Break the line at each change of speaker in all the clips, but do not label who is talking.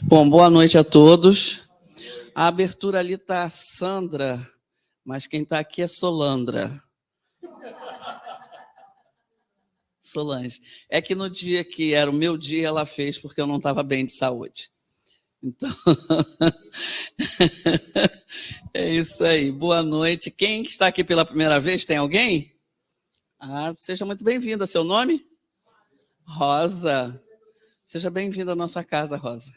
Bom, boa noite a todos. A abertura ali está a Sandra, mas quem está aqui é Solandra. Solange. É que no dia que era o meu dia, ela fez porque eu não estava bem de saúde. Então, é isso aí. Boa noite. Quem está aqui pela primeira vez, tem alguém? Seja muito bem-vinda. Seu nome? Rosa. Seja bem-vinda à nossa casa, Rosa.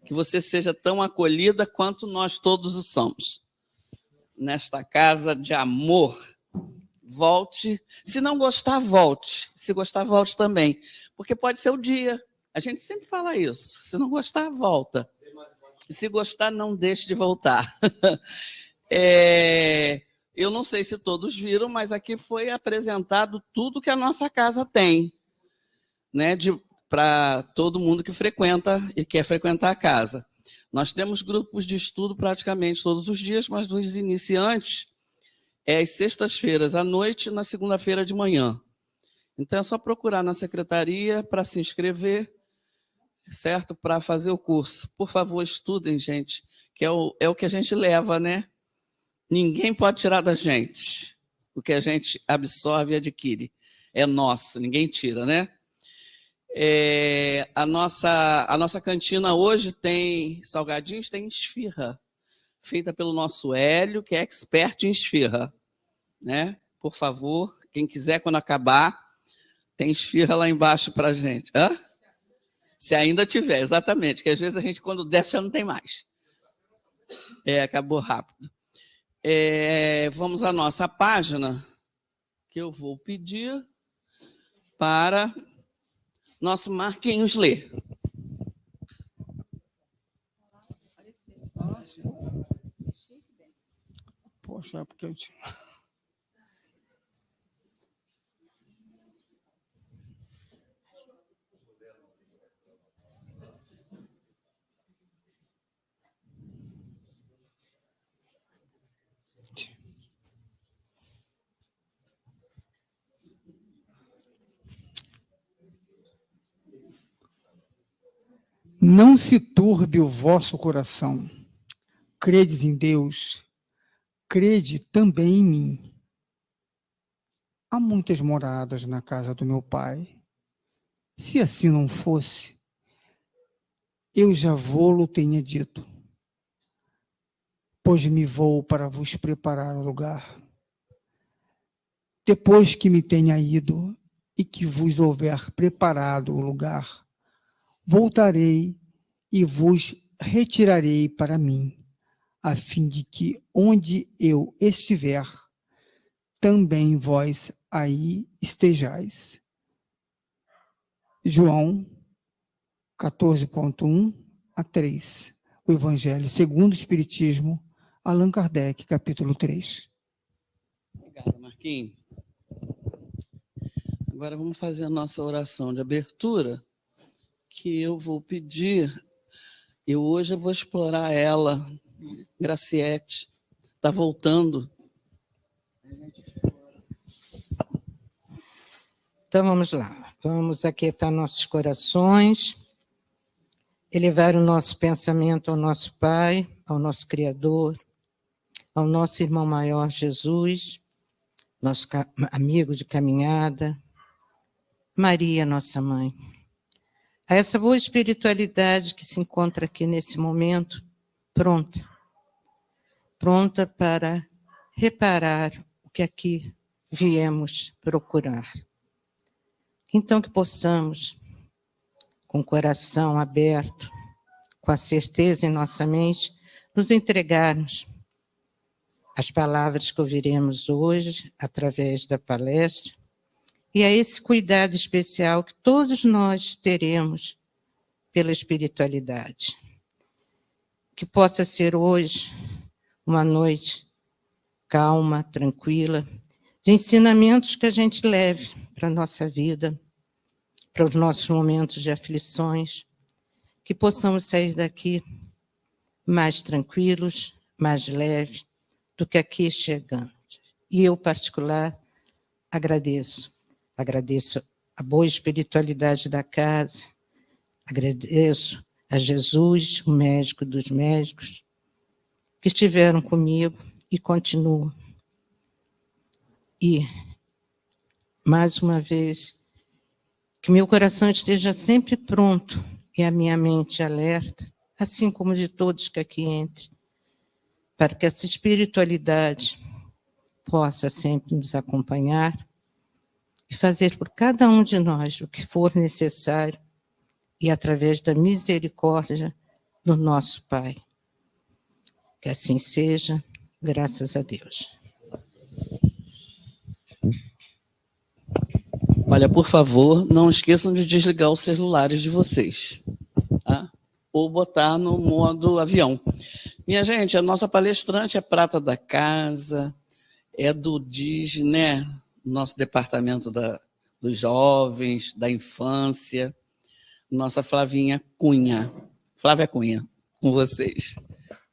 Que você seja tão acolhida quanto nós todos o somos. Nesta casa de amor. Volte. Se não gostar, volte. Se gostar, volte também. Porque pode ser o dia. A gente sempre fala isso. Se não gostar, volta. Se gostar, não deixe de voltar. Eu não sei se todos viram, mas aqui foi apresentado tudo que a nossa casa tem, né, para todo mundo que frequenta e quer frequentar a casa. Nós temos grupos de estudo praticamente todos os dias, mas os iniciantes às sextas-feiras à noite e na segunda-feira de manhã. Então é só procurar na secretaria para se inscrever, certo? Para fazer o curso. Por favor, estudem, gente, que é o que a gente leva, né? Ninguém pode tirar da gente. O que a gente absorve e adquire é nosso, ninguém tira, né? A nossa cantina hoje tem salgadinhos, tem esfirra, feita pelo nosso Hélio, que é expert em esfirra, né? Por favor, quem quiser, quando acabar, tem esfirra lá embaixo para a gente. Se ainda tiver, exatamente, que às vezes a gente, quando desce, já não tem mais. Acabou rápido. Vamos à nossa página, que eu vou pedir para nosso Marquinhos ler.
Poxa, porque eu tinha... Não se turbe o vosso coração. Credes em Deus, crede também em mim. Há muitas moradas na casa do meu Pai. Se assim não fosse, eu já vô-lo tenha dito, pois me vou para vos preparar o lugar. Depois que me tenha ido e que vos houver preparado o lugar, voltarei e vos retirarei para mim, a fim de que onde eu estiver, também vós aí estejais. João 14.1 a 3. O Evangelho segundo o Espiritismo, Allan Kardec, capítulo 3.
Obrigado, Marquinhos. Agora vamos fazer a nossa oração de abertura, que eu vou pedir. Hoje eu vou explorar ela, Graciete. Está voltando.
Então vamos lá. Vamos aquietar nossos corações, elevar o nosso pensamento ao nosso Pai, ao nosso Criador, ao nosso irmão maior Jesus, nosso amigo de caminhada, Maria, nossa mãe. A essa boa espiritualidade que se encontra aqui nesse momento, pronta para reparar o que aqui viemos procurar. Então que possamos, com o coração aberto, com a certeza em nossa mente, nos entregarmos às palavras que ouviremos hoje, através da palestra, e a esse cuidado especial que todos nós teremos pela espiritualidade. Que possa ser hoje uma noite calma, tranquila, de ensinamentos que a gente leve para a nossa vida, para os nossos momentos de aflições, que possamos sair daqui mais tranquilos, mais leves do que aqui chegamos. E eu, particular, agradeço a boa espiritualidade da casa, agradeço a Jesus, o médico dos médicos, que estiveram comigo e continuam. E, mais uma vez, que meu coração esteja sempre pronto e a minha mente alerta, assim como de todos que aqui entrem, para que essa espiritualidade possa sempre nos acompanhar e fazer por cada um de nós o que for necessário e através da misericórdia do nosso Pai. Que assim seja, graças a Deus.
Olha, por favor, não esqueçam de desligar os celulares de vocês, tá? Ou botar no modo avião. Minha gente, a nossa palestrante é prata da casa, é do DIS, né? Nosso departamento dos jovens, da infância, nossa Flavinha Cunha. Flávia Cunha, com vocês.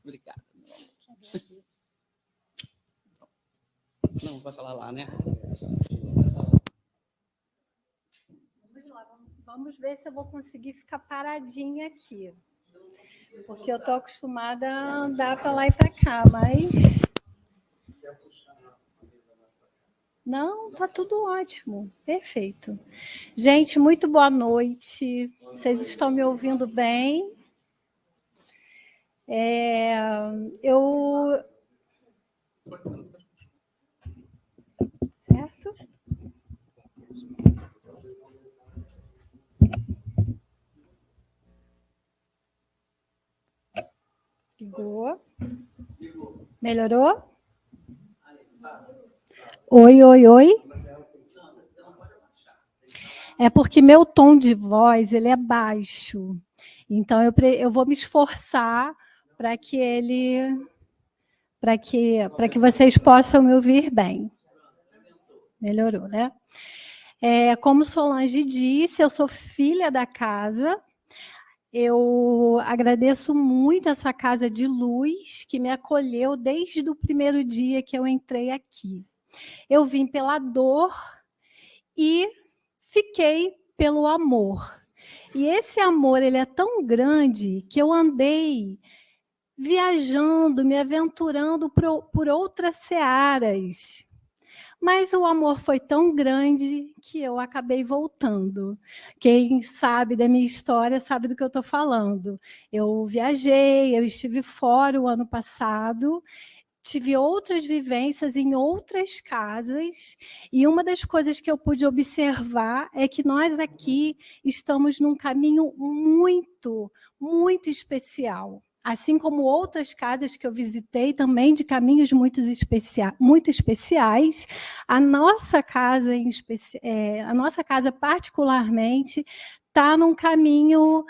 Obrigada. Não, vai falar lá, né?
Vamos ver se eu vou conseguir ficar paradinha aqui. Porque eu estou acostumada a andar para lá e para cá, mas... Não, tá tudo ótimo, perfeito. Gente, muito boa noite. Vocês estão me ouvindo bem? Certo? Ligou? Melhorou? Oi, oi, oi. É porque meu tom de voz ele é baixo. Então, eu vou me esforçar para que vocês possam me ouvir bem. Melhorou, né? Como Solange disse, eu sou filha da casa. Eu agradeço muito essa casa de luz que me acolheu desde o primeiro dia que eu entrei aqui. Eu vim pela dor e fiquei pelo amor. E esse amor ele é tão grande que eu andei viajando, me aventurando por outras searas. Mas o amor foi tão grande que eu acabei voltando. Quem sabe da minha história sabe do que eu estou falando. Eu viajei, eu estive fora o ano passado, tive outras vivências em outras casas, e uma das coisas que eu pude observar é que nós aqui estamos num caminho muito, muito especial. Assim como outras casas que eu visitei, também de caminhos muito especiais, a nossa casa, a nossa casa particularmente, está num caminho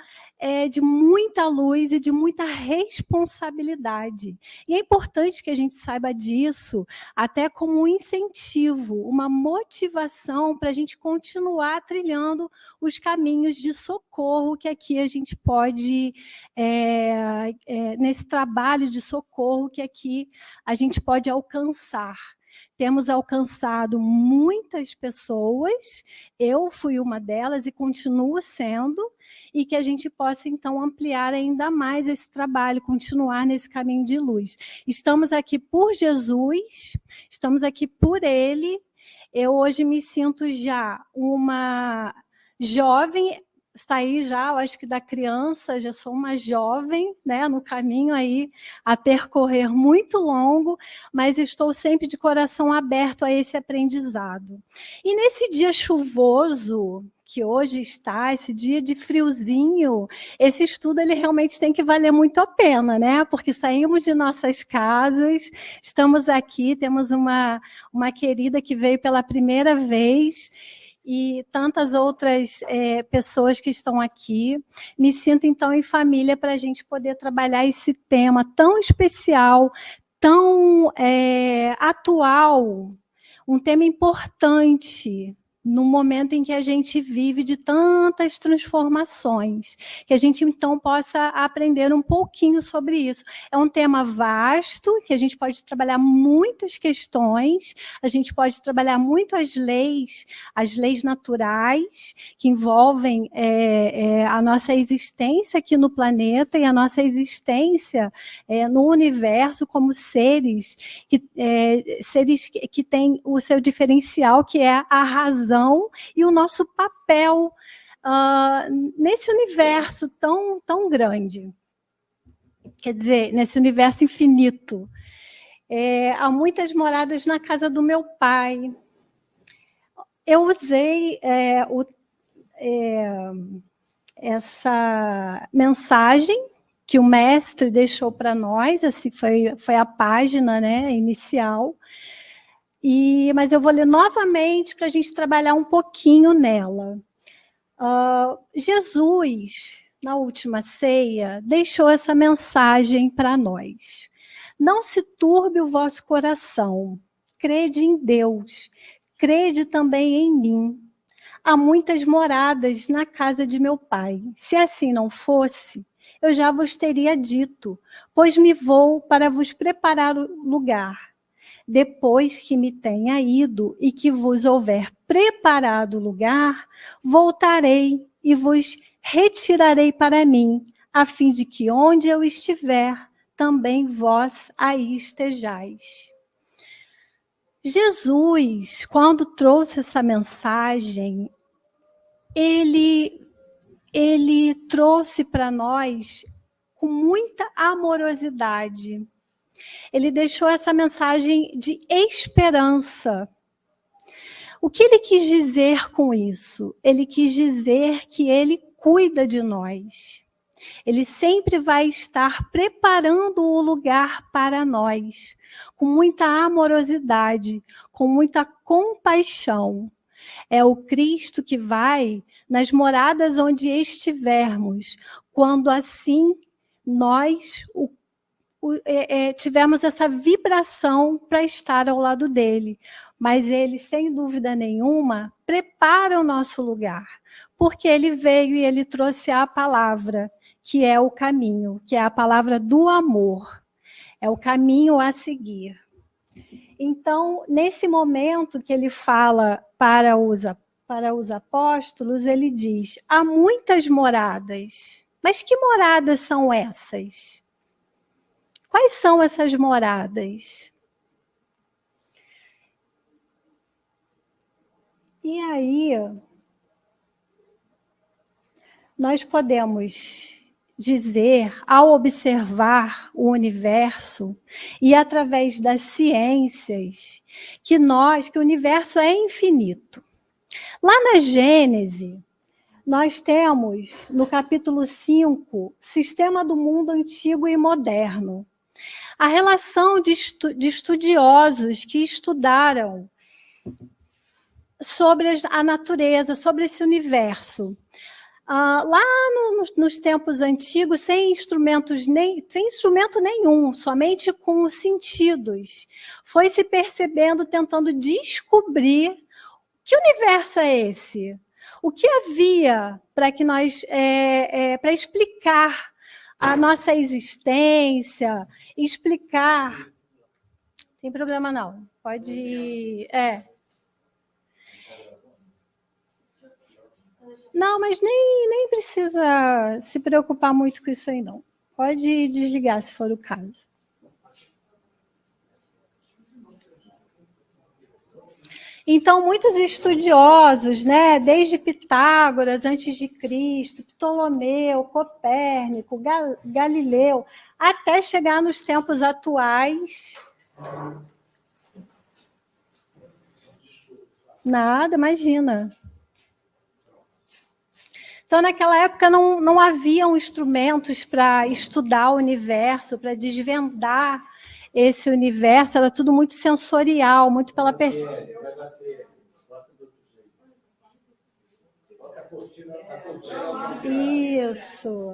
de muita luz e de muita responsabilidade. E é importante que a gente saiba disso, até como um incentivo, uma motivação para a gente continuar trilhando os caminhos de socorro que aqui a gente pode, nesse trabalho de socorro que aqui a gente pode alcançar. Temos alcançado muitas pessoas, eu fui uma delas e continuo sendo, e que a gente possa, então, ampliar ainda mais esse trabalho, continuar nesse caminho de luz. Estamos aqui por Jesus, estamos aqui por Ele. Eu hoje me sinto já uma jovem, saí já, eu acho que da criança, já sou uma jovem, né, no caminho aí a percorrer muito longo, mas estou sempre de coração aberto a esse aprendizado. E nesse dia chuvoso que hoje está, esse dia de friozinho, esse estudo ele realmente tem que valer muito a pena, né? Porque saímos de nossas casas, estamos aqui, temos uma querida que veio pela primeira vez, e tantas outras pessoas que estão aqui. Me sinto, então, em família para a gente poder trabalhar esse tema tão especial, tão atual, um tema importante, no momento em que a gente vive de tantas transformações, que a gente, então, possa aprender um pouquinho sobre isso. É um tema vasto, que a gente pode trabalhar muitas questões, a gente pode trabalhar muito as leis naturais, que envolvem a nossa existência aqui no planeta e a nossa existência no universo como seres que têm o seu diferencial, que é a razão e o nosso papel nesse universo tão grande. Quer dizer, nesse universo infinito. Há muitas moradas na casa do meu pai. Eu usei essa mensagem que o mestre deixou para nós, assim, foi a página, né, inicial, mas eu vou ler novamente para a gente trabalhar um pouquinho nela. Jesus, na última ceia, deixou essa mensagem para nós. Não se turbe o vosso coração, crede em Deus, crede também em mim. Há muitas moradas na casa de meu pai. Se assim não fosse, eu já vos teria dito, pois me vou para vos preparar o lugar. Depois que me tenha ido e que vos houver preparado o lugar, voltarei e vos retirarei para mim, a fim de que onde eu estiver, também vós aí estejais. Jesus, quando trouxe essa mensagem, ele trouxe para nós com muita amorosidade. Ele deixou essa mensagem de esperança. O que ele quis dizer com isso? Ele quis dizer que ele cuida de nós. Ele sempre vai estar preparando o lugar para nós, com muita amorosidade, com muita compaixão. É o Cristo que vai nas moradas onde estivermos, quando assim nós tivemos essa vibração para estar ao lado dele. Mas ele, sem dúvida nenhuma, prepara o nosso lugar, porque ele veio e ele trouxe a palavra, que é o caminho, que é a palavra do amor. É o caminho a seguir. Então, nesse momento que ele fala para os apóstolos, ele diz: há muitas moradas. Mas que moradas são essas? Quais são essas moradas? E aí, nós podemos dizer, ao observar o universo e através das ciências, que o universo é infinito. Lá na Gênese, nós temos, no capítulo 5, Sistema do Mundo Antigo e Moderno. A relação de estudiosos que estudaram sobre a natureza, sobre esse universo. Lá nos tempos antigos, sem instrumento nenhum, somente com os sentidos, foi se percebendo, tentando descobrir que universo é esse? O que havia para que nós para explicar a nossa existência, explicar. Não tem problema não. Pode. Não, mas nem precisa se preocupar muito com isso aí, não. Pode desligar, se for o caso. Então, muitos estudiosos, né, desde Pitágoras, antes de Cristo, Ptolomeu, Copérnico, Galileu, até chegar nos tempos atuais. Nada, imagina. Então, naquela época, não haviam instrumentos para estudar o universo, para desvendar esse universo, era tudo muito sensorial, muito pela percepção. Isso.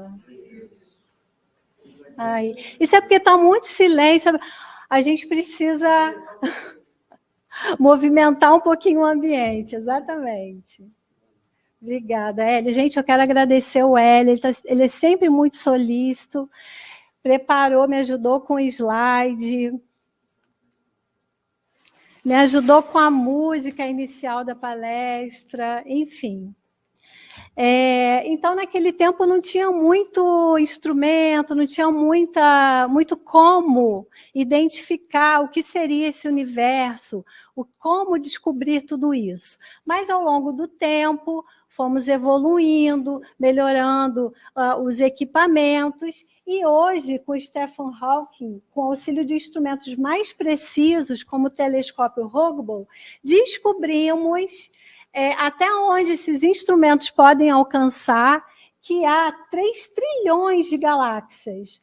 Isso é porque está muito silêncio. A gente precisa movimentar um pouquinho o ambiente, exatamente. Obrigada, Hélio. Gente, eu quero agradecer o Hélio, ele é sempre muito solícito, preparou, me ajudou com o slide, me ajudou com a música inicial da palestra, enfim. Então, naquele tempo, não tinha muito instrumento, não tinha muito como identificar o que seria esse universo, como descobrir tudo isso. Mas, ao longo do tempo, fomos evoluindo, melhorando os equipamentos, e hoje, com o Stephen Hawking, com o auxílio de instrumentos mais precisos, como o telescópio Hubble, descobrimos até onde esses instrumentos podem alcançar, que há 3 trilhões de galáxias.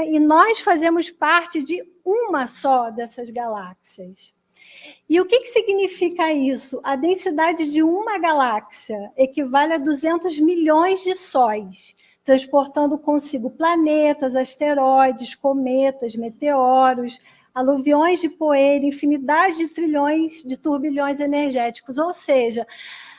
E nós fazemos parte de uma só dessas galáxias. E o que significa isso? A densidade de uma galáxia equivale a 200 milhões de sóis, transportando consigo planetas, asteroides, cometas, meteoros, aluviões de poeira, infinidade de trilhões de turbilhões energéticos. Ou seja,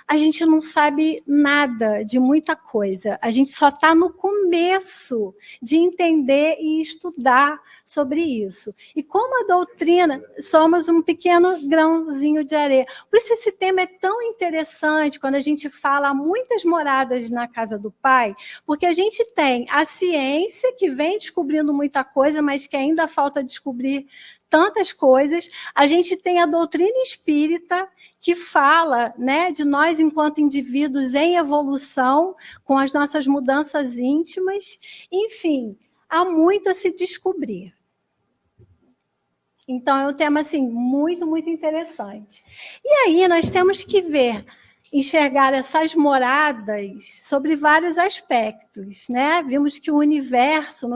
a gente não sabe nada de muita coisa. A gente só está no começo de entender e estudar sobre isso. E como a doutrina, somos um pequeno grãozinho de areia. Por isso esse tema é tão interessante quando a gente fala há muitas moradas na casa do Pai, porque a gente tem a ciência que vem descobrindo muita coisa, mas que ainda falta descobrir tantas coisas. A gente tem a doutrina espírita, que fala, né, de nós enquanto indivíduos em evolução, com as nossas mudanças íntimas. Enfim, há muito a se descobrir. Então, é um tema assim, muito, muito interessante. E aí nós temos que enxergar essas moradas sobre vários aspectos, né? Vimos que o universo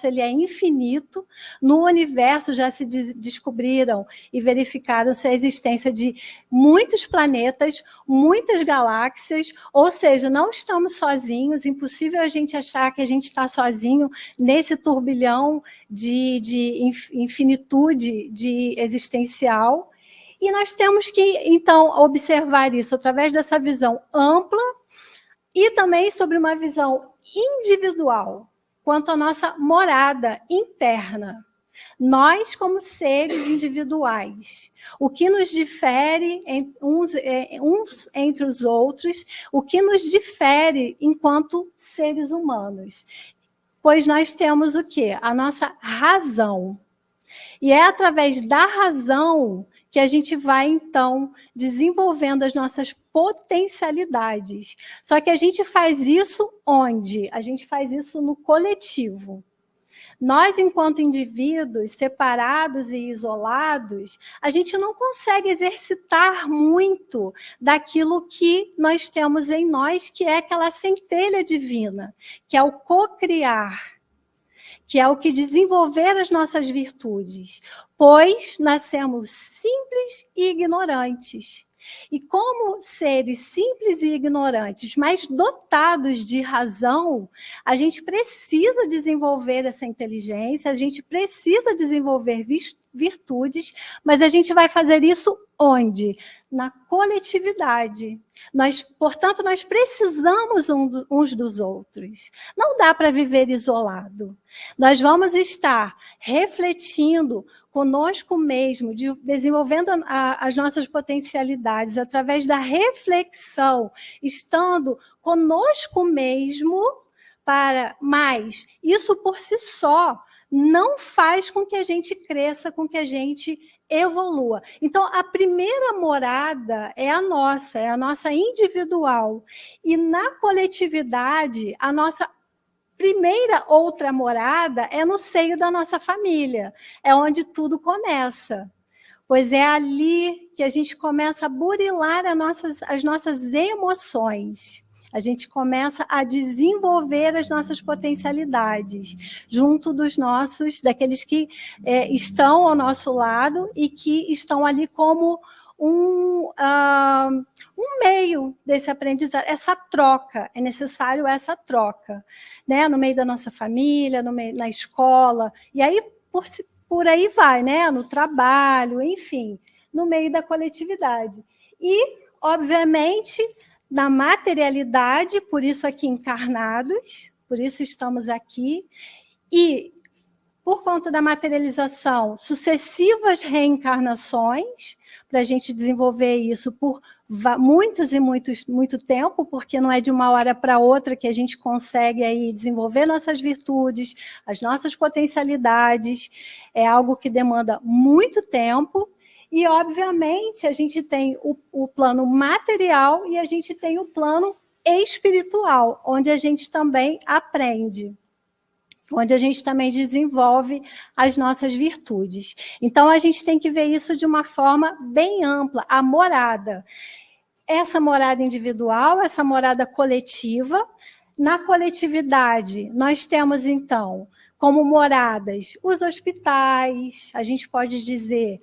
ele é infinito. No universo já se descobriram e verificaram-se a existência de muitos planetas, muitas galáxias, ou seja, não estamos sozinhos, impossível a gente achar que a gente está sozinho nesse turbilhão de infinitude existencial. E nós temos que, então, observar isso através dessa visão ampla e também sobre uma visão individual, quanto à nossa morada interna. Nós, como seres individuais, o que nos difere uns entre os outros, o que nos difere enquanto seres humanos. Pois nós temos o quê? A nossa razão. E é através da razão que a gente vai, então, desenvolvendo as nossas potencialidades. Só que a gente faz isso onde? A gente faz isso no coletivo. Nós, enquanto indivíduos separados e isolados, a gente não consegue exercitar muito daquilo que nós temos em nós, que é aquela centelha divina, que é o cocriar, que é o que desenvolver as nossas virtudes, pois nascemos simples e ignorantes. E como seres simples e ignorantes, mas dotados de razão, a gente precisa desenvolver essa inteligência, a gente precisa desenvolver virtudes, mas a gente vai fazer isso onde? Na coletividade. Portanto, nós precisamos uns dos outros. Não dá para viver isolado. Nós vamos estar refletindo conosco mesmo, desenvolvendo as nossas potencialidades através da reflexão, estando conosco mesmo, mas isso por si só não faz com que a gente cresça, com que a gente evolua. Então, a primeira morada é a nossa individual. E na coletividade, a nossa primeira outra morada é no seio da nossa família, é onde tudo começa. Pois é ali que a gente começa a burilar as nossas emoções. A gente começa a desenvolver as nossas potencialidades junto daqueles que estão ao nosso lado e que estão ali como um meio desse aprendizado, essa troca, é necessário essa troca, né? No meio da nossa família, na escola, e aí por aí vai, né? No trabalho, enfim, no meio da coletividade. E, obviamente, na materialidade, por isso aqui encarnados, por isso estamos aqui, e, por conta da materialização, sucessivas reencarnações, para a gente desenvolver isso por muito tempo, porque não é de uma hora para outra que a gente consegue aí desenvolver nossas virtudes, as nossas potencialidades, é algo que demanda muito tempo, e, obviamente, a gente tem o plano material e a gente tem o plano espiritual, onde a gente também aprende, onde a gente também desenvolve as nossas virtudes. Então, a gente tem que ver isso de uma forma bem ampla, a morada. Essa morada individual, essa morada coletiva. Na coletividade, nós temos, então, como moradas os hospitais, a gente pode dizer,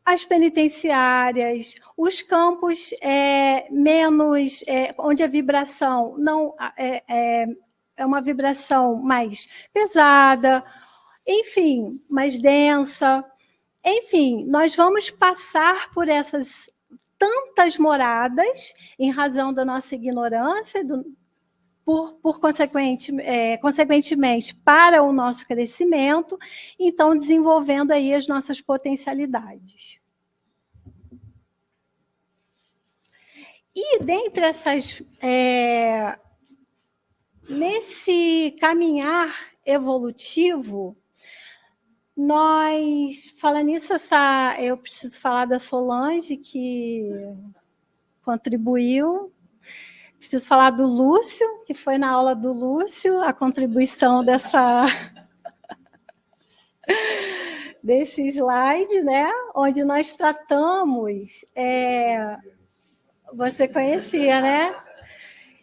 as penitenciárias, os campos menos, onde a vibração não é uma vibração mais pesada, enfim, mais densa. Enfim, nós vamos passar por essas tantas moradas em razão da nossa ignorância, consequentemente, para o nosso crescimento, então desenvolvendo aí as nossas potencialidades. E dentre essas... nesse caminhar evolutivo, falando nisso, eu preciso falar da Solange, que contribuiu. Preciso falar do Lúcio, que foi na aula do Lúcio, a contribuição desse slide, né? Onde nós tratamos... você conhecia, né?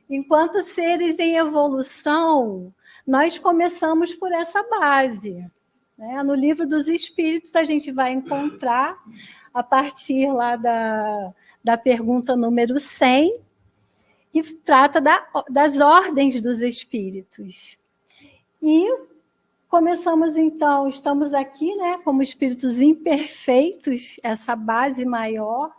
Enquanto seres em evolução, nós começamos por essa base. Né? No Livro dos Espíritos, a gente vai encontrar, a partir lá da pergunta número 100, que trata das ordens dos espíritos. E começamos, então, estamos aqui, né, como espíritos imperfeitos, essa base maior,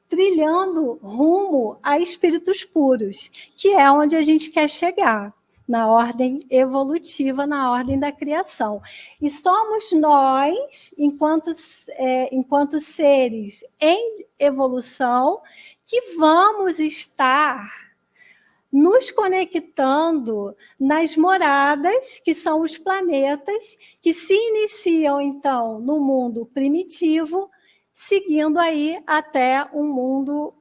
trilhando rumo a espíritos puros, que é onde a gente quer chegar, na ordem evolutiva, na ordem da criação. E somos nós, enquanto seres em evolução, que vamos estar nos conectando nas moradas, que são os planetas, que se iniciam, então, no mundo primitivo, seguindo aí até um mundo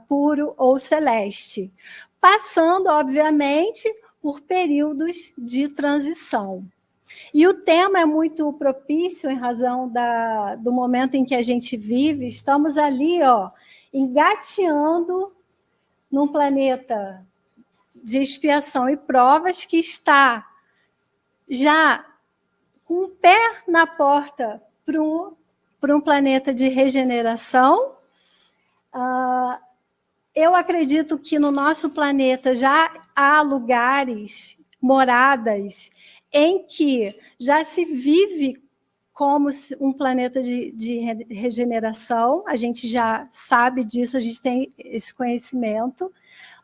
puro ou celeste, passando, obviamente, por períodos de transição. E o tema é muito propício em razão do momento em que a gente vive. Estamos ali, engateando num planeta de expiação e provas que está já com o pé na porta para um planeta de regeneração. Eu acredito que no nosso planeta já há lugares, moradas, em que já se vive como um planeta de regeneração. A gente já sabe disso, a gente tem esse conhecimento,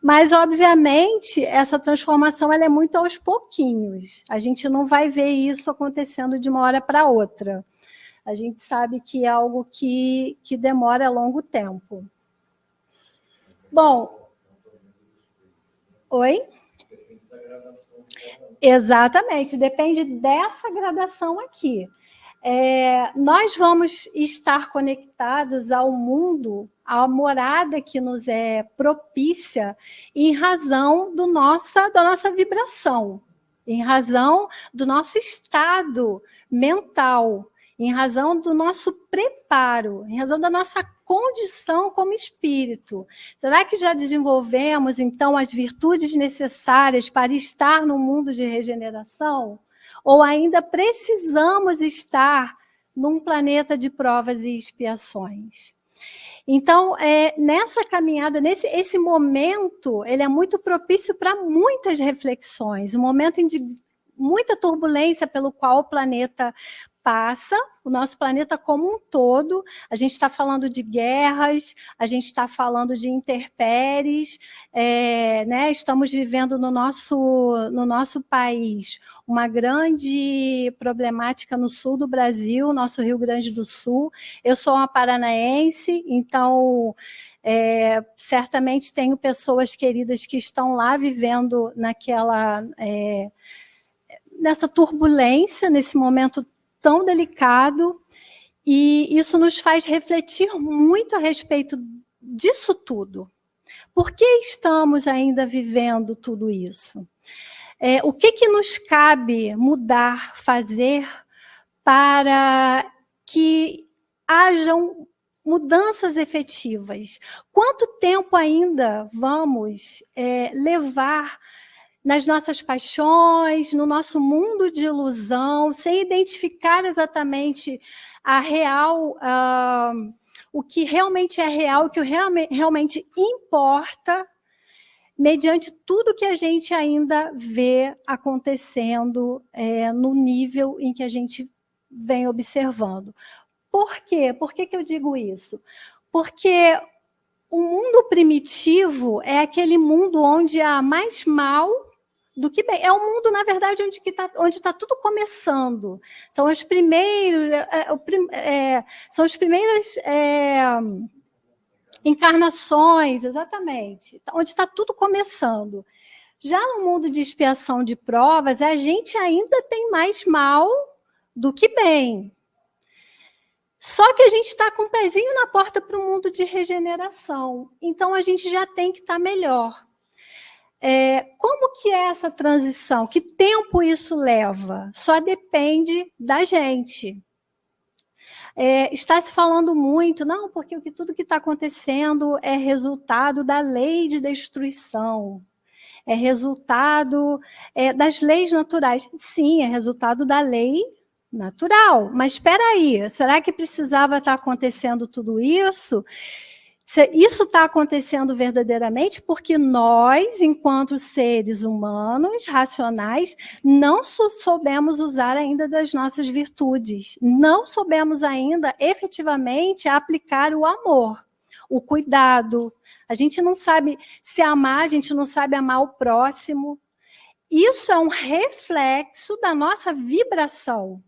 mas, obviamente, essa transformação ela é muito aos pouquinhos. A gente não vai ver isso acontecendo de uma hora para outra. A gente sabe que é algo que demora longo tempo. Bom, oi? Exatamente, depende dessa gradação aqui. Nós vamos estar conectados ao mundo, à morada que nos é propícia, em razão da nossa vibração, em razão do nosso estado mental, em razão do nosso preparo, em razão da nossa condição como espírito. Será que já desenvolvemos, então, as virtudes necessárias para estar no mundo de regeneração? Ou ainda precisamos estar num planeta de provas e expiações? Então, nessa caminhada, esse momento, ele é muito propício para muitas reflexões, um momento de muita turbulência pelo qual o planeta passa, o nosso planeta como um todo, a gente está falando de guerras, a gente está falando de intempéries, né? Estamos vivendo no nosso país uma grande problemática no sul do Brasil, nosso Rio Grande do Sul. Eu sou uma paranaense, então certamente tenho pessoas queridas que estão lá vivendo nessa turbulência, nesse momento tão delicado, e isso nos faz refletir muito a respeito disso tudo. Por que estamos ainda vivendo tudo isso? O que nos cabe mudar, fazer, para que hajam mudanças efetivas? Quanto tempo ainda vamos levar nas nossas paixões, no nosso mundo de ilusão, sem identificar exatamente o que realmente é real, o que realmente importa, mediante tudo que a gente ainda vê acontecendo no nível em que a gente vem observando. Por quê? Por que eu digo isso? Porque o mundo primitivo é aquele mundo onde há mais mal do que bem. É um mundo, na verdade, onde está tudo começando. São as primeiras encarnações, exatamente, onde está tudo começando. Já no mundo de expiação de provas, a gente ainda tem mais mal do que bem. Só que a gente está com um pezinho na porta para o mundo de regeneração. Então, a gente já tem que estar melhor. Como que é essa transição? Que tempo isso leva? Só depende da gente. Está se falando muito, não, porque tudo que está acontecendo é resultado da lei de destruição. É resultado das leis naturais. Sim, é resultado da lei natural. Mas espera aí, será que precisava estar acontecendo tudo isso? Isso está acontecendo verdadeiramente porque nós, enquanto seres humanos, racionais, não soubemos usar ainda das nossas virtudes. Não soubemos ainda, efetivamente, aplicar o amor, o cuidado. A gente não sabe se amar, a gente não sabe amar o próximo. Isso é um reflexo da nossa vibração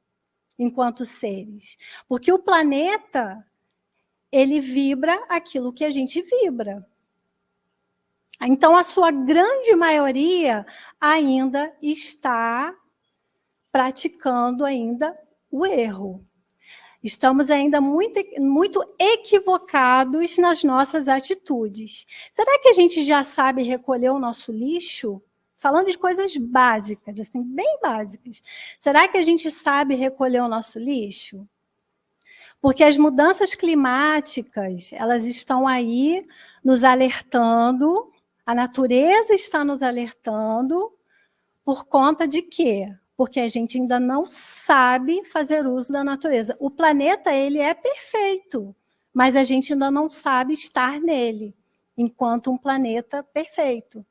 enquanto seres. Porque o planeta, ele vibra aquilo que a gente vibra. Então, a sua grande maioria ainda está praticando ainda o erro. Estamos ainda muito equivocados nas nossas atitudes. Será que a gente já sabe recolher o nosso lixo? Falando de coisas básicas, assim, bem básicas. Será que a gente sabe recolher o nosso lixo? Porque as mudanças climáticas, elas estão aí nos alertando, a natureza está nos alertando, por conta de quê? Porque a gente ainda não sabe fazer uso da natureza. O planeta, ele é perfeito, mas a gente ainda não sabe estar nele, enquanto um planeta perfeito.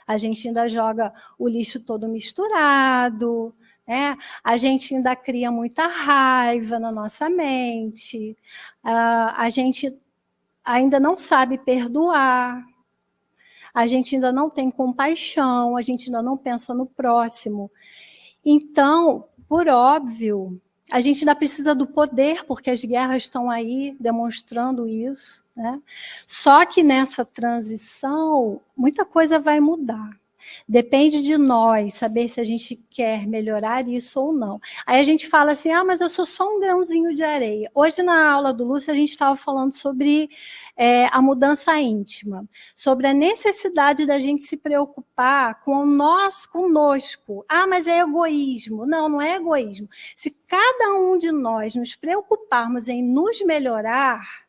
A gente ainda joga o lixo todo misturado, a gente ainda cria muita raiva na nossa mente, a gente ainda não sabe perdoar, a gente ainda não tem compaixão, a gente ainda não pensa no próximo. Então, por óbvio, a gente ainda precisa do poder, porque as guerras estão aí demonstrando isso, né? Só que nessa transição, muita coisa vai mudar. Depende de nós saber se a gente quer melhorar isso ou não. Aí a gente fala assim, mas eu sou só um grãozinho de areia. Hoje, na aula do Lúcio, a gente estava falando sobre a mudança íntima, sobre a necessidade da gente se preocupar com o nosso, conosco. Mas é egoísmo. Não, não é egoísmo. Se cada um de nós nos preocuparmos em nos melhorar,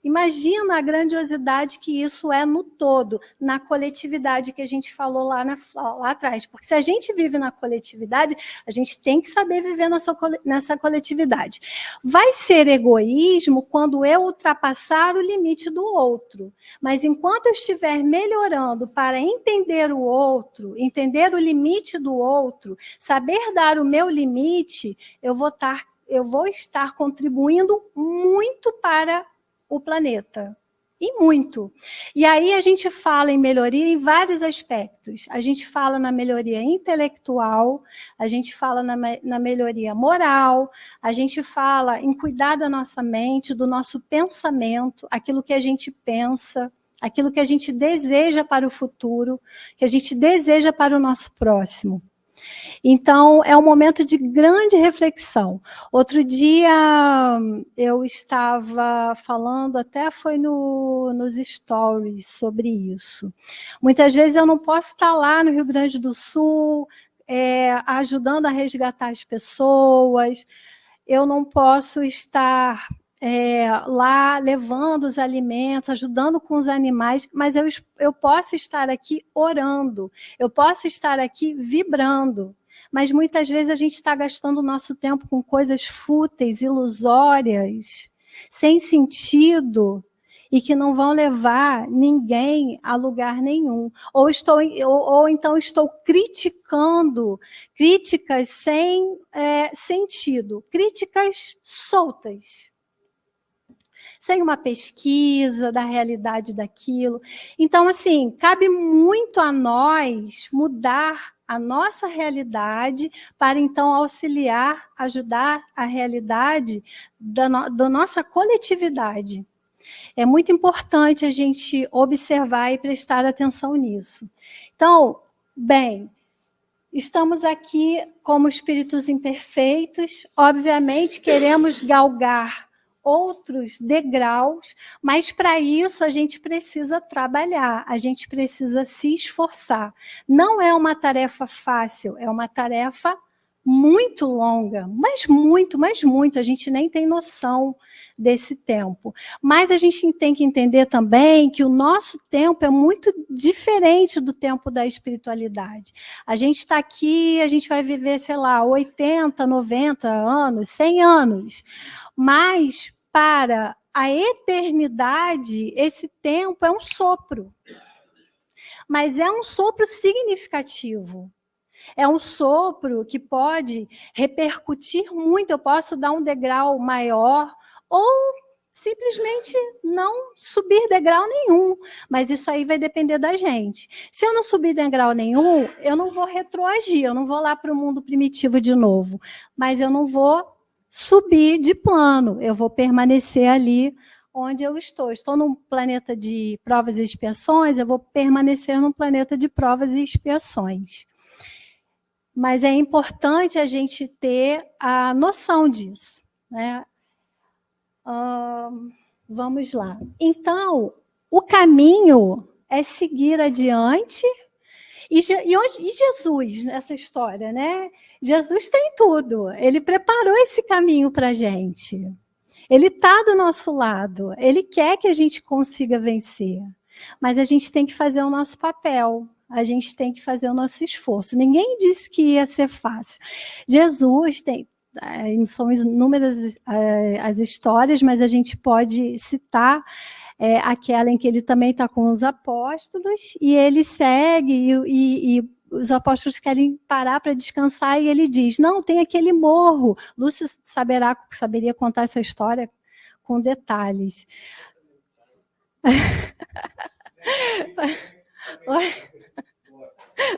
imagina a grandiosidade que isso é no todo, na coletividade que a gente falou lá atrás. Porque se a gente vive na coletividade, a gente tem que saber viver nessa coletividade. Vai ser egoísmo quando eu ultrapassar o limite do outro. Mas enquanto eu estiver melhorando para entender o outro, entender o limite do outro, saber dar o meu limite, eu vou eu vou estar contribuindo muito para o planeta. E muito. E aí a gente fala em melhoria em vários aspectos. A gente fala na melhoria intelectual, a gente fala na melhoria moral, a gente fala em cuidar da nossa mente, do nosso pensamento, aquilo que a gente pensa, aquilo que a gente deseja para o futuro, que a gente deseja para o nosso próximo. Então, é um momento de grande reflexão. Outro dia, eu estava falando, até foi nos stories, sobre isso. Muitas vezes eu não posso estar lá no Rio Grande do Sul, ajudando a resgatar as pessoas, eu não posso estar lá levando os alimentos, ajudando com os animais, mas eu posso estar aqui orando, eu posso estar aqui vibrando. Mas muitas vezes a gente está gastando o nosso tempo com coisas fúteis, ilusórias, sem sentido, e que não vão levar ninguém a lugar nenhum. Ou então estou criticando críticas sem sentido, críticas soltas, sem uma pesquisa da realidade daquilo. Então, assim, cabe muito a nós mudar a nossa realidade para, então, auxiliar, ajudar a realidade da nossa coletividade. É muito importante a gente observar e prestar atenção nisso. Então, bem, estamos aqui como espíritos imperfeitos, obviamente queremos galgar outros degraus, mas para isso a gente precisa trabalhar, a gente precisa se esforçar. Não é uma tarefa fácil, é uma tarefa muito longa, mas muito, a gente nem tem noção desse tempo. Mas a gente tem que entender também que o nosso tempo é muito diferente do tempo da espiritualidade. A gente está aqui, a gente vai viver, sei lá, 80, 90 anos, 100 anos, mas para a eternidade, esse tempo é um sopro. Mas é um sopro significativo. É um sopro que pode repercutir muito. Eu posso dar um degrau maior ou simplesmente não subir degrau nenhum. Mas isso aí vai depender da gente. Se eu não subir degrau nenhum, eu não vou retroagir, eu não vou lá para o mundo primitivo de novo. Mas eu não vou subir de plano, eu vou permanecer ali onde eu estou. Estou num planeta de provas e expiações, eu vou permanecer num planeta de provas e expiações. Mas é importante a gente ter a noção disso, né? Vamos lá. Então, o caminho é seguir adiante. E Jesus nessa história, né? Jesus tem tudo. Ele preparou esse caminho para a gente. Ele está do nosso lado. Ele quer que a gente consiga vencer. Mas a gente tem que fazer o nosso papel. A gente tem que fazer o nosso esforço. Ninguém disse que ia ser fácil. Jesus tem... São inúmeras as histórias, mas a gente pode citar aquela em que ele também está com os apóstolos, e ele segue, e os apóstolos querem parar para descansar, e ele diz, não, tem aquele morro. Lúcio saberia contar essa história com detalhes.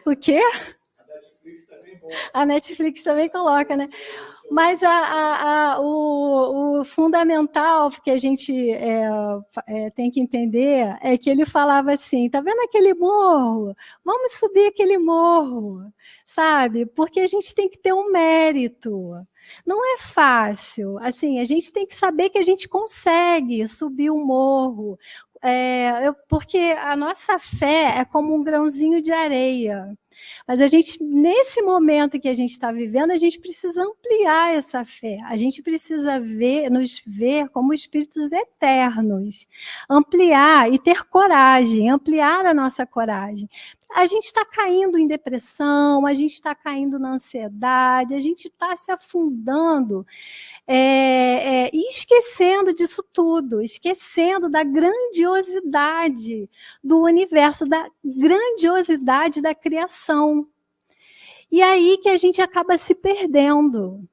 O quê? A Netflix também coloca, né? Mas o fundamental que a gente tem que entender é que ele falava assim, tá vendo aquele morro? Vamos subir aquele morro, sabe? Porque a gente tem que ter um mérito. Não é fácil. Assim, a gente tem que saber que a gente consegue subir o morro. Porque a nossa fé é como um grãozinho de areia. Mas a gente, nesse momento que a gente está vivendo, a gente precisa ampliar essa fé. A gente precisa nos ver como espíritos eternos. Ampliar e ter coragem, ampliar a nossa coragem. A gente está caindo em depressão, a gente está caindo na ansiedade, a gente está se afundando e esquecendo disso tudo, esquecendo da grandiosidade do universo, da grandiosidade da criação. E aí que a gente acaba se perdendo.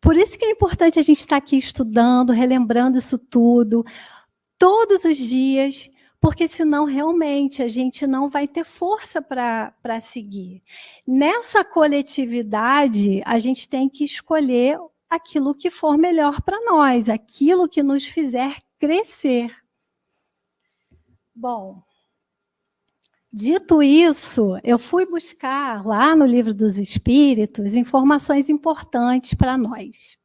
Por isso que é importante a gente estar aqui estudando, relembrando isso tudo, todos os dias, porque senão realmente a gente não vai ter força para seguir. Nessa coletividade, a gente tem que escolher aquilo que for melhor para nós, aquilo que nos fizer crescer. Bom, dito isso, eu fui buscar lá no Livro dos Espíritos informações importantes para nós.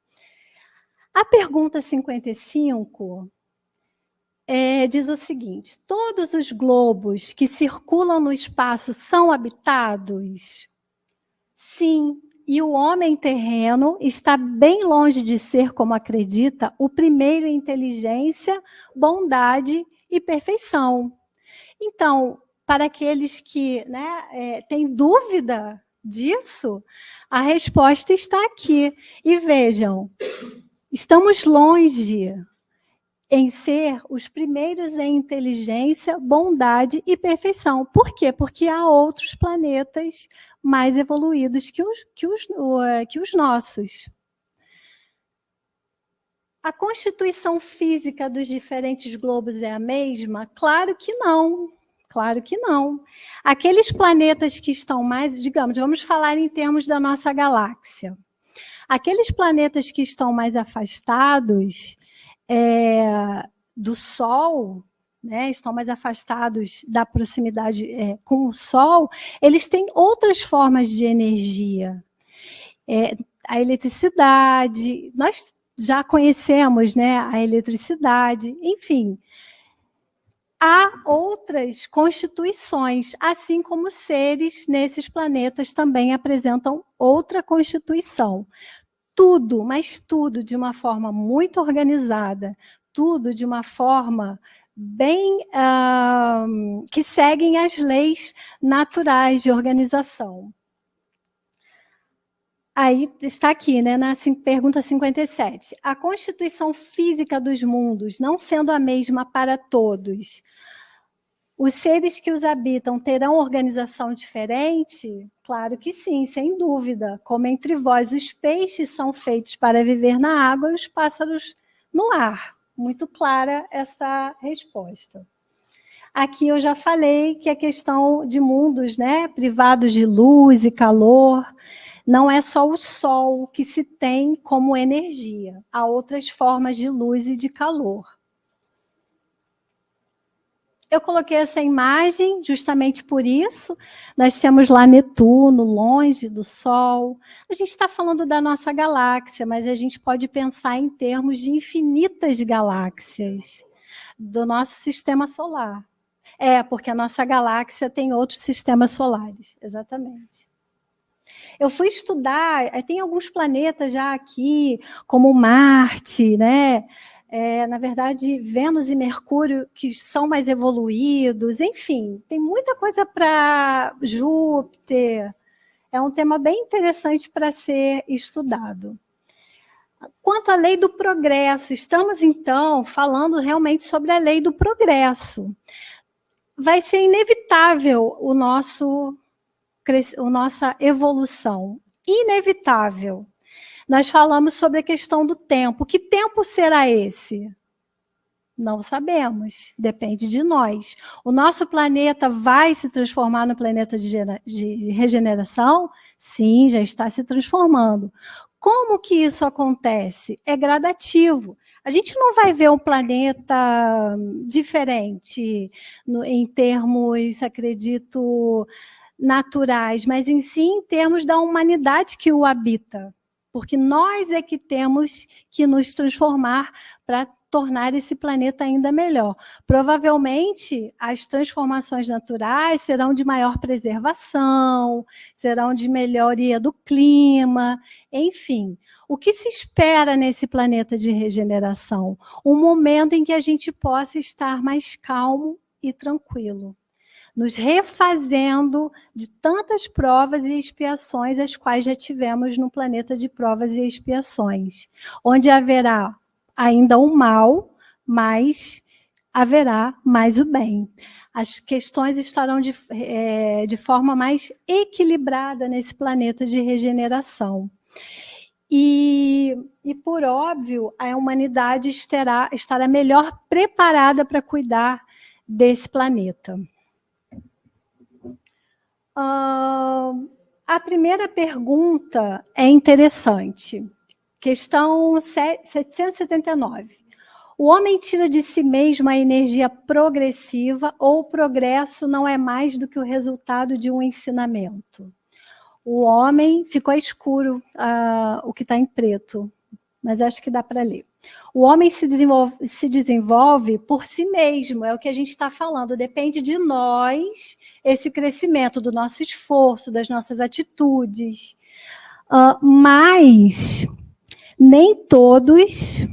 A pergunta 55 diz o seguinte: todos os globos que circulam no espaço são habitados? Sim, e o homem terreno está bem longe de ser, como acredita, o primeiro em inteligência, bondade e perfeição. Então, para aqueles que têm dúvida disso, a resposta está aqui. E vejam, estamos longe em ser os primeiros em inteligência, bondade e perfeição. Por quê? Porque há outros planetas mais evoluídos que os nossos. A constituição física dos diferentes globos é a mesma? Claro que não. Claro que não. Aqueles planetas que estão mais, digamos, vamos falar em termos da nossa galáxia. Aqueles planetas que estão mais afastados do Sol, estão mais afastados da proximidade com o Sol, eles têm outras formas de energia. A eletricidade, nós já conhecemos a eletricidade, enfim. Há outras constituições, assim como seres nesses planetas também apresentam outra constituição. Tudo, mas tudo de uma forma muito organizada, tudo de uma forma bem que seguem as leis naturais de organização. Aí está aqui, na pergunta 57. A constituição física dos mundos, não sendo a mesma para todos, os seres que os habitam terão organização diferente? Claro que sim, sem dúvida. Como entre vós os peixes são feitos para viver na água e os pássaros no ar. Muito clara essa resposta. Aqui eu já falei que a questão de mundos privados de luz e calor, não é só o Sol que se tem como energia. Há outras formas de luz e de calor. Eu coloquei essa imagem justamente por isso. Nós temos lá Netuno, longe do Sol. A gente está falando da nossa galáxia, mas a gente pode pensar em termos de infinitas galáxias do nosso sistema solar. Porque a nossa galáxia tem outros sistemas solares, exatamente. Eu fui estudar, tem alguns planetas já aqui, como Marte, na verdade, Vênus e Mercúrio, que são mais evoluídos, enfim, tem muita coisa para Júpiter. É um tema bem interessante para ser estudado. Quanto à lei do progresso, estamos, então, falando realmente sobre a lei do progresso. Vai ser inevitável nossa evolução, inevitável. Nós falamos sobre a questão do tempo. Que tempo será esse? Não sabemos, depende de nós. O nosso planeta vai se transformar no planeta de regeneração? Sim, já está se transformando. Como que isso acontece? É gradativo. A gente não vai ver um planeta diferente em termos, acredito, naturais, mas em si em termos da humanidade que o habita. Porque nós é que temos que nos transformar para tornar esse planeta ainda melhor. Provavelmente, as transformações naturais serão de maior preservação, serão de melhoria do clima, enfim. O que se espera nesse planeta de regeneração? Um momento em que a gente possa estar mais calmo e tranquilo, nos refazendo de tantas provas e expiações as quais já tivemos no planeta de provas e expiações, onde haverá ainda o mal, mas haverá mais o bem. As questões estarão de forma mais equilibrada nesse planeta de regeneração. E por óbvio, a humanidade estará melhor preparada para cuidar desse planeta. A primeira pergunta é interessante. Questão 779. O homem tira de si mesmo a energia progressiva ou o progresso não é mais do que o resultado de um ensinamento? O homem, ficou escuro o que está em preto, mas acho que dá para ler. O homem se desenvolve por si mesmo, é o que a gente está falando, depende de nós esse crescimento, do nosso esforço, das nossas atitudes. Mas nem todos...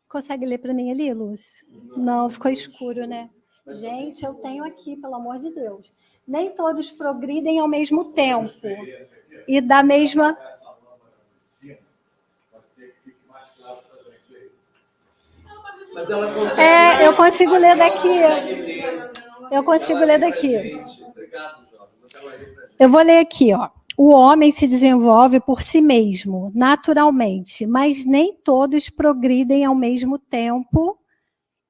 Consegue ler para mim ali, Lúcio? Não, ficou escuro, né? Gente, eu tenho aqui, pelo amor de Deus. Nem todos progridem ao mesmo tempo. E da mesma... eu consigo ler daqui. Eu consigo ler daqui. Eu vou ler aqui, ó. O homem se desenvolve por si mesmo, naturalmente, mas nem todos progridem ao mesmo tempo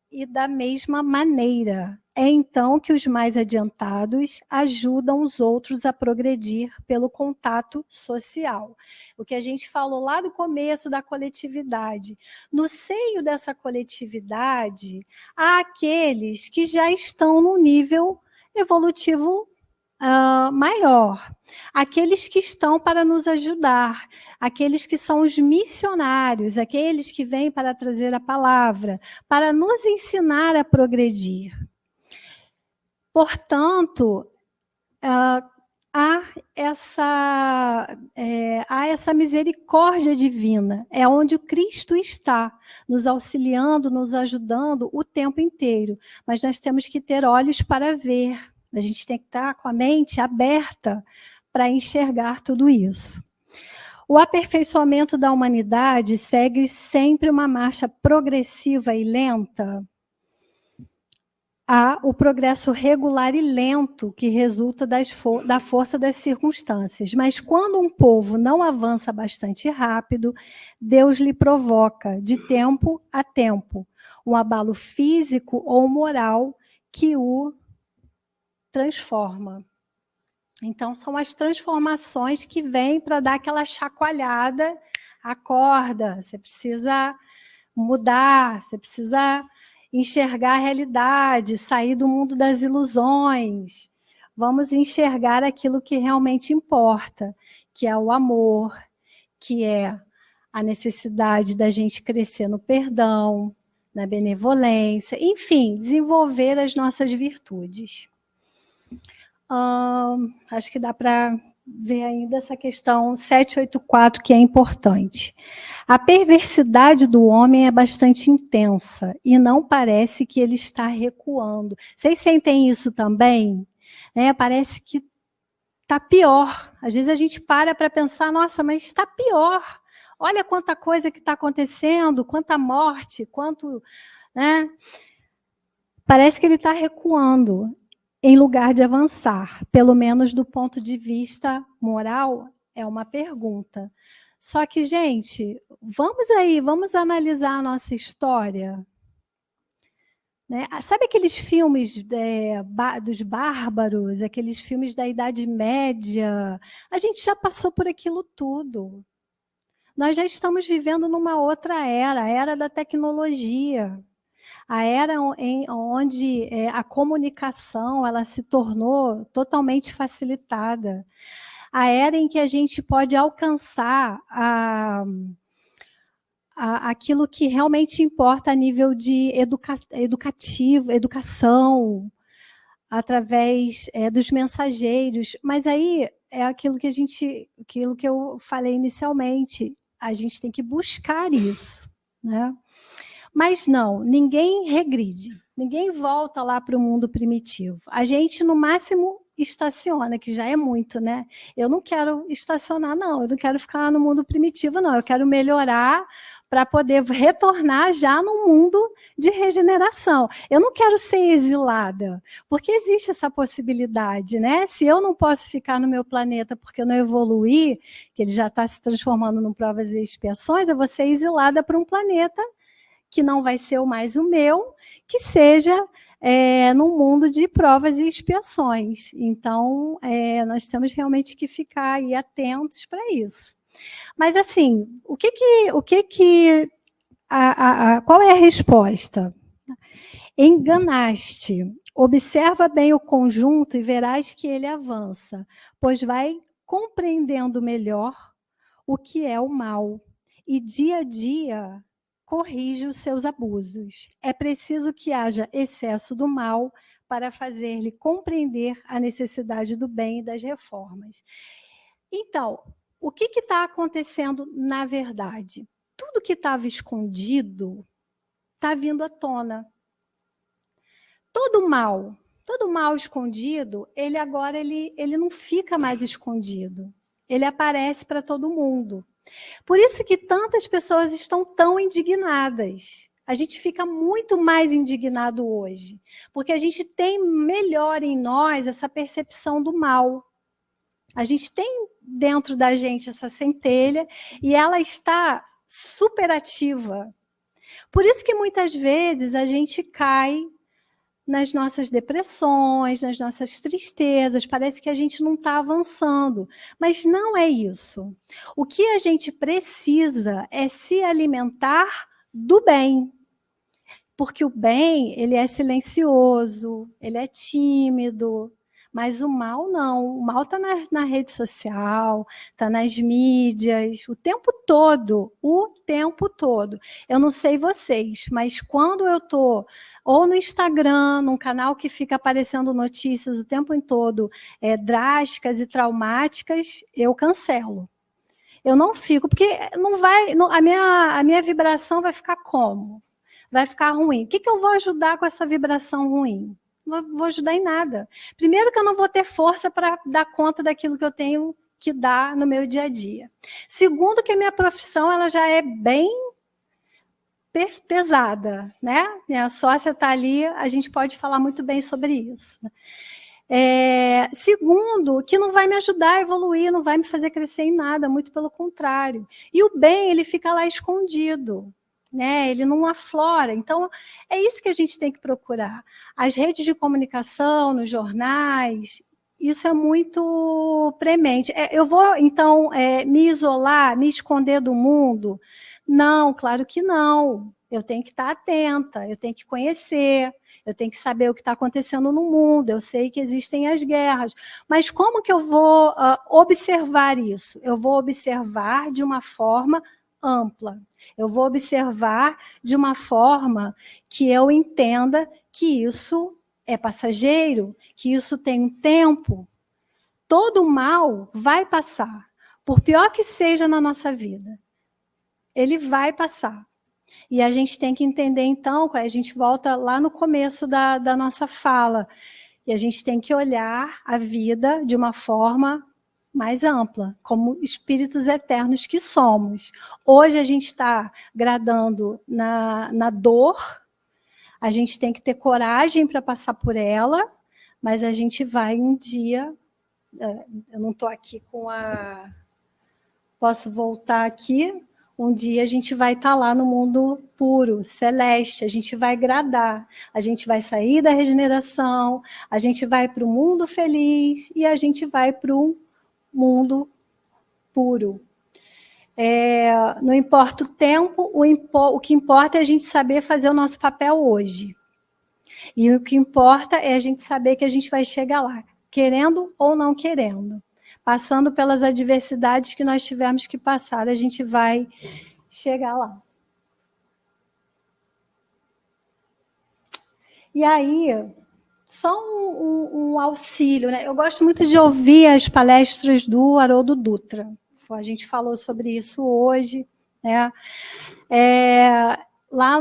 e da mesma maneira. É então que os mais adiantados ajudam os outros a progredir pelo contato social. O que a gente falou lá do começo da coletividade. No seio dessa coletividade, há aqueles que já estão no nível evolutivo maior, aqueles que estão para nos ajudar, aqueles que são os missionários, aqueles que vêm para trazer a palavra, para nos ensinar a progredir. Portanto, há essa misericórdia divina, é onde o Cristo está, nos auxiliando, nos ajudando o tempo inteiro, mas nós temos que ter olhos para ver. A gente tem que estar com a mente aberta para enxergar tudo isso. O aperfeiçoamento da humanidade segue sempre uma marcha progressiva e lenta. Há o progresso regular e lento que resulta da força das circunstâncias. Mas quando um povo não avança bastante rápido, Deus lhe provoca, de tempo a tempo, um abalo físico ou moral que o transforma. Então, são as transformações que vêm para dar aquela chacoalhada. Acorda, você precisa mudar, você precisa enxergar a realidade, sair do mundo das ilusões. Vamos enxergar aquilo que realmente importa, que é o amor, que é a necessidade da gente crescer no perdão, na benevolência, enfim, desenvolver as nossas virtudes. Acho que dá para ver ainda essa questão 784, que é importante. A perversidade do homem é bastante intensa e não parece que ele está recuando. Vocês sentem isso também? Parece que está pior. Às vezes a gente para pensar, nossa, mas está pior. Olha quanta coisa que está acontecendo, quanta morte, quanto... Parece que ele está recuando, em lugar de avançar, pelo menos do ponto de vista moral, é uma pergunta. Só que, gente, vamos analisar a nossa história. Sabe aqueles filmes dos bárbaros, aqueles filmes da Idade Média? A gente já passou por aquilo tudo. Nós já estamos vivendo numa outra era, a era da tecnologia. A era onde a comunicação ela se tornou totalmente facilitada. A era em que a gente pode alcançar aquilo que realmente importa a nível de educação, através dos mensageiros. Mas aí é aquilo que eu falei inicialmente, a gente tem que buscar isso, né? Mas não, ninguém regride, ninguém volta lá para o mundo primitivo. A gente, no máximo, estaciona, que já é muito, né? Eu não quero estacionar, não, eu não quero ficar no mundo primitivo, não. Eu quero melhorar para poder retornar já no mundo de regeneração. Eu não quero ser exilada, porque existe essa possibilidade, né? Se eu não posso ficar no meu planeta porque eu não evoluí, que ele já está se transformando em provas e expiações, eu vou ser exilada para um planeta que não vai ser mais o meu, que seja num mundo de provas e expiações. Então, nós temos realmente que ficar aí atentos para isso. Mas, assim, qual é a resposta? Enganaste. Observa bem o conjunto e verás que ele avança, pois vai compreendendo melhor o que é o mal. E dia a dia corrige os seus abusos. É preciso que haja excesso do mal para fazer-lhe compreender a necessidade do bem e das reformas. Então, o que está acontecendo na verdade? Tudo que estava escondido está vindo à tona. Todo mal escondido, ele agora ele não fica mais escondido. Ele aparece para todo mundo. Por isso que tantas pessoas estão tão indignadas. A gente fica muito mais indignado hoje, porque a gente tem melhor em nós essa percepção do mal. A gente tem dentro da gente essa centelha e ela está superativa. Por isso que muitas vezes a gente cai nas nossas depressões, nas nossas tristezas, parece que a gente não está avançando. Mas não é isso. O que a gente precisa é se alimentar do bem. Porque o bem, ele é silencioso, ele é tímido, mas o mal não. O mal está na rede social, está nas mídias, o tempo todo, o tempo todo. Eu não sei vocês, mas quando eu estou ou no Instagram, num canal que fica aparecendo notícias o tempo todo, drásticas e traumáticas, eu cancelo. Eu não fico, porque a minha vibração vai ficar como? Vai ficar ruim. O que eu vou ajudar com essa vibração ruim? Não vou ajudar em nada. Primeiro que eu não vou ter força para dar conta daquilo que eu tenho que dar no meu dia a dia. Segundo que a minha profissão ela já é bem pesada, né? Minha sócia está ali, a gente pode falar muito bem sobre isso. Segundo, que não vai me ajudar a evoluir, não vai me fazer crescer em nada, muito pelo contrário. E o bem, ele fica lá escondido. Né? Ele não aflora. Então, é isso que a gente tem que procurar. As redes de comunicação, nos jornais, isso é muito premente. Eu vou, então, me isolar, me esconder do mundo? Não, claro que não. Eu tenho que estar atenta, eu tenho que conhecer, eu tenho que saber o que está acontecendo no mundo, eu sei que existem as guerras. Mas como que eu vou observar isso? Eu vou observar de uma forma ampla. Eu vou observar de uma forma que eu entenda que isso é passageiro, que isso tem um tempo. Todo mal vai passar, por pior que seja na nossa vida. Ele vai passar. E a gente tem que entender, então, a gente volta lá no começo da nossa fala, e a gente tem que olhar a vida de uma forma mais ampla, como espíritos eternos que somos. Hoje a gente está gradando na dor, a gente tem que ter coragem para passar por ela, mas a gente vai um dia... eu não estou aqui com a... Posso voltar aqui? Um dia a gente vai estar lá no mundo puro, celeste, a gente vai gradar, a gente vai sair da regeneração, a gente vai para o mundo feliz e a gente vai para um mundo puro. Não importa o tempo, o que importa é a gente saber fazer o nosso papel hoje. E o que importa é a gente saber que a gente vai chegar lá, querendo ou não querendo. Passando pelas adversidades que nós tivemos que passar, a gente vai chegar lá. E aí, só um auxílio, né? Eu gosto muito de ouvir as palestras do Haroldo Dutra. A gente falou sobre isso hoje, né? Lá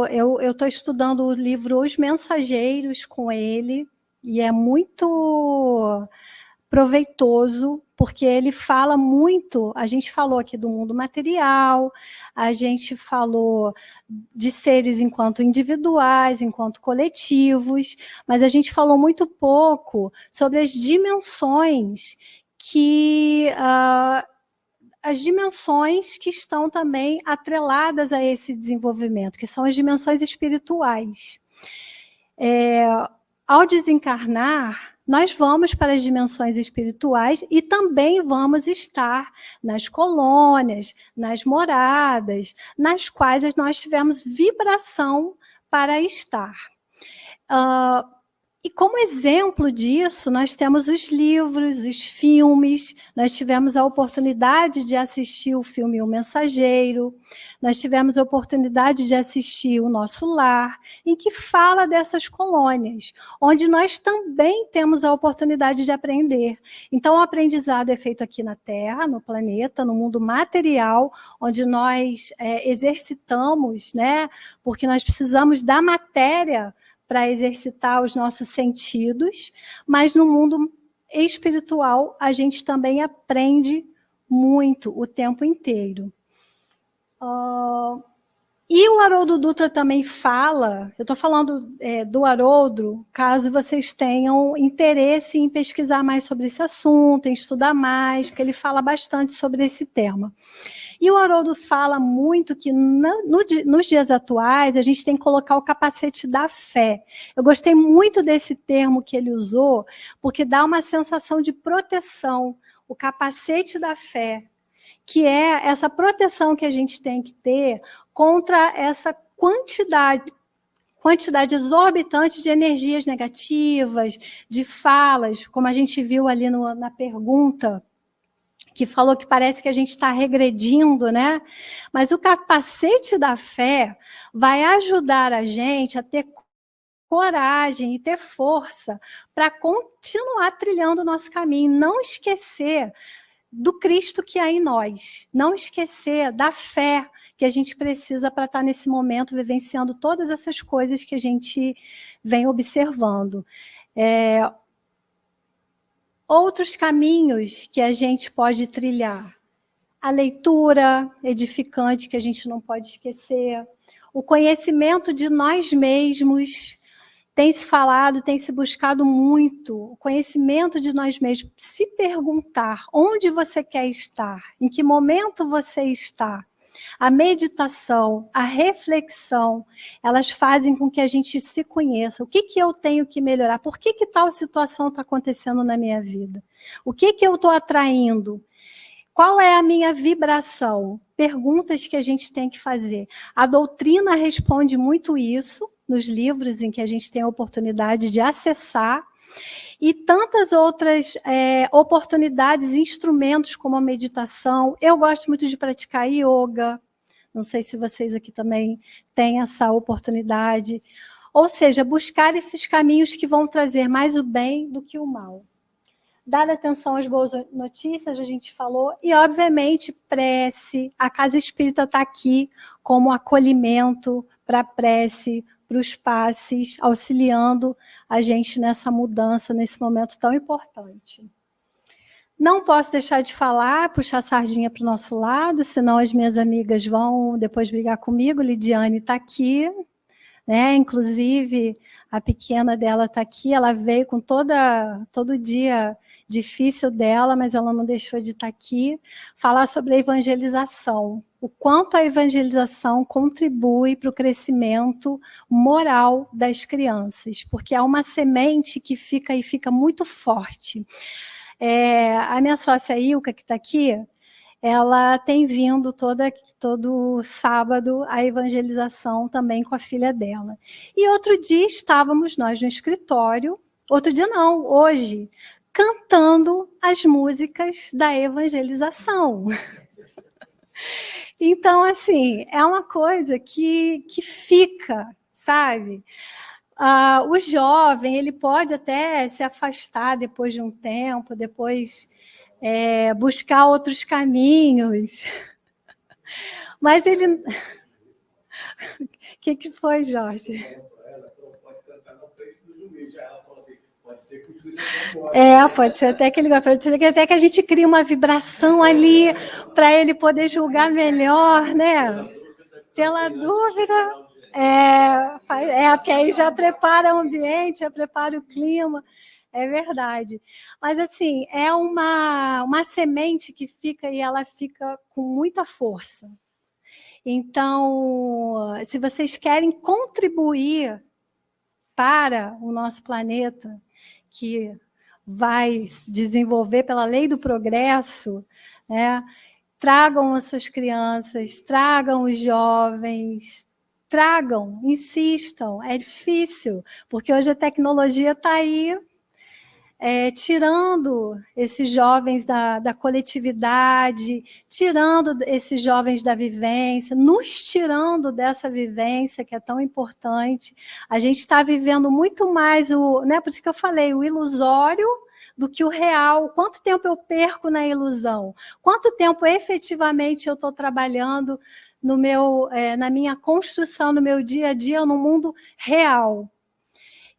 eu estou estudando o livro Os Mensageiros com ele, e é muito proveitoso, porque ele fala muito, a gente falou aqui do mundo material, a gente falou de seres enquanto individuais, enquanto coletivos, mas a gente falou muito pouco sobre as dimensões que estão também atreladas a esse desenvolvimento, que são as dimensões espirituais. Ao desencarnar, nós vamos para as dimensões espirituais e também vamos estar nas colônias, nas moradas, nas quais nós tivemos vibração para estar. E como exemplo disso, nós temos os livros, os filmes, nós tivemos a oportunidade de assistir o filme O Mensageiro, nós tivemos a oportunidade de assistir O Nosso Lar, em que fala dessas colônias, onde nós também temos a oportunidade de aprender. Então, o aprendizado é feito aqui na Terra, no planeta, no mundo material, onde nós exercitamos, né, porque nós precisamos da matéria para exercitar os nossos sentidos, mas no mundo espiritual a gente também aprende muito o tempo inteiro. E o Haroldo Dutra também fala, eu estou falando do Haroldo, caso vocês tenham interesse em pesquisar mais sobre esse assunto, em estudar mais, porque ele fala bastante sobre esse tema. E o Haroldo fala muito que nos dias atuais a gente tem que colocar o capacete da fé. Eu gostei muito desse termo que ele usou, porque dá uma sensação de proteção, o capacete da fé, que é essa proteção que a gente tem que ter contra essa quantidade exorbitante de energias negativas, de falas, como a gente viu ali na pergunta, que falou que parece que a gente está regredindo, né? Mas o capacete da fé vai ajudar a gente a ter coragem e ter força para continuar trilhando o nosso caminho, não esquecer do Cristo que há em nós, não esquecer da fé que a gente precisa para estar nesse momento vivenciando todas essas coisas que a gente vem observando. Outros caminhos que a gente pode trilhar. A leitura edificante, que a gente não pode esquecer. O conhecimento de nós mesmos. Tem se falado, tem se buscado muito. O conhecimento de nós mesmos. Se perguntar onde você quer estar, em que momento você está. A meditação, a reflexão, elas fazem com que a gente se conheça. O que eu tenho que melhorar? Por que tal situação está acontecendo na minha vida? O que eu estou atraindo? Qual é a minha vibração? Perguntas que a gente tem que fazer. A doutrina responde muito isso nos livros em que a gente tem a oportunidade de acessar. E tantas outras oportunidades, instrumentos como a meditação. Eu gosto muito de praticar yoga. Não sei se vocês aqui também têm essa oportunidade. Ou seja, buscar esses caminhos que vão trazer mais o bem do que o mal. Dar atenção às boas notícias, a gente falou. E, obviamente, prece. A Casa Espírita está aqui como acolhimento para a prece, para os passes, auxiliando a gente nessa mudança, nesse momento tão importante. Não posso deixar de falar, puxar a sardinha para o nosso lado, senão as minhas amigas vão depois brigar comigo. Lidiane está aqui, né? Inclusive, a pequena dela está aqui, ela veio com todo dia difícil dela, mas ela não deixou de estar aqui, falar sobre a evangelização, o quanto a evangelização contribui para o crescimento moral das crianças, porque é uma semente que fica muito forte. A minha sócia Ilka, que está aqui, ela tem vindo todo sábado a evangelização também com a filha dela. E outro dia estávamos nós no escritório, outro dia não, hoje, cantando as músicas da evangelização. Então, assim, é uma coisa que fica, sabe? O jovem, ele pode até se afastar depois de um tempo, depois buscar outros caminhos. Mas ele... O que foi, Jorge?
Ela pode cantar na frente do juiz. Ela falou assim,
Pode ser até que ele pode ser até que a gente crie uma vibração ali para ele poder julgar melhor, né? Pela dúvida. Porque aí já prepara o ambiente, já prepara o clima. É verdade. Mas, assim, é uma semente que fica e ela fica com muita força. Então, se vocês querem contribuir para o nosso planeta, que vai desenvolver pela lei do progresso, né? Tragam as suas crianças, tragam os jovens, tragam, insistam. É difícil, porque hoje a tecnologia está aí, tirando esses jovens da coletividade, tirando esses jovens da vivência, nos tirando dessa vivência que é tão importante. A gente está vivendo muito mais por isso que eu falei, o ilusório do que o real. Quanto tempo eu perco na ilusão? Quanto tempo efetivamente eu estou trabalhando na minha construção, no meu dia a dia, no mundo real?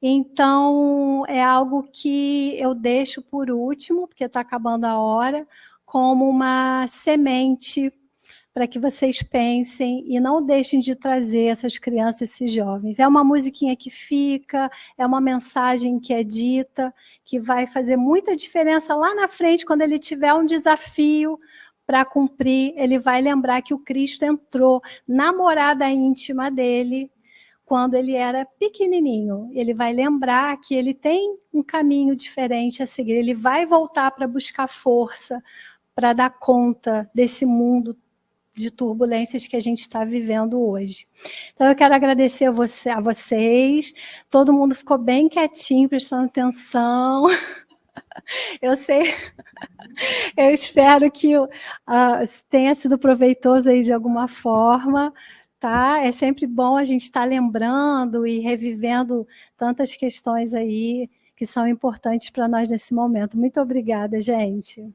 Então, é algo que eu deixo por último, porque está acabando a hora, como uma semente para que vocês pensem e não deixem de trazer essas crianças, esses jovens. É uma musiquinha que fica, é uma mensagem que é dita, que vai fazer muita diferença lá na frente, quando ele tiver um desafio para cumprir, ele vai lembrar que o Cristo entrou na morada íntima dele, quando ele era pequenininho. Ele vai lembrar que ele tem um caminho diferente a seguir. Ele vai voltar para buscar força, para dar conta desse mundo de turbulências que a gente está vivendo hoje. Então, eu quero agradecer a vocês. Todo mundo ficou bem quietinho, prestando atenção. Eu sei, eu espero que tenha sido proveitoso aí de alguma forma. Tá? É sempre bom a gente estar lembrando e revivendo tantas questões aí que são importantes para nós nesse momento. Muito obrigada, gente.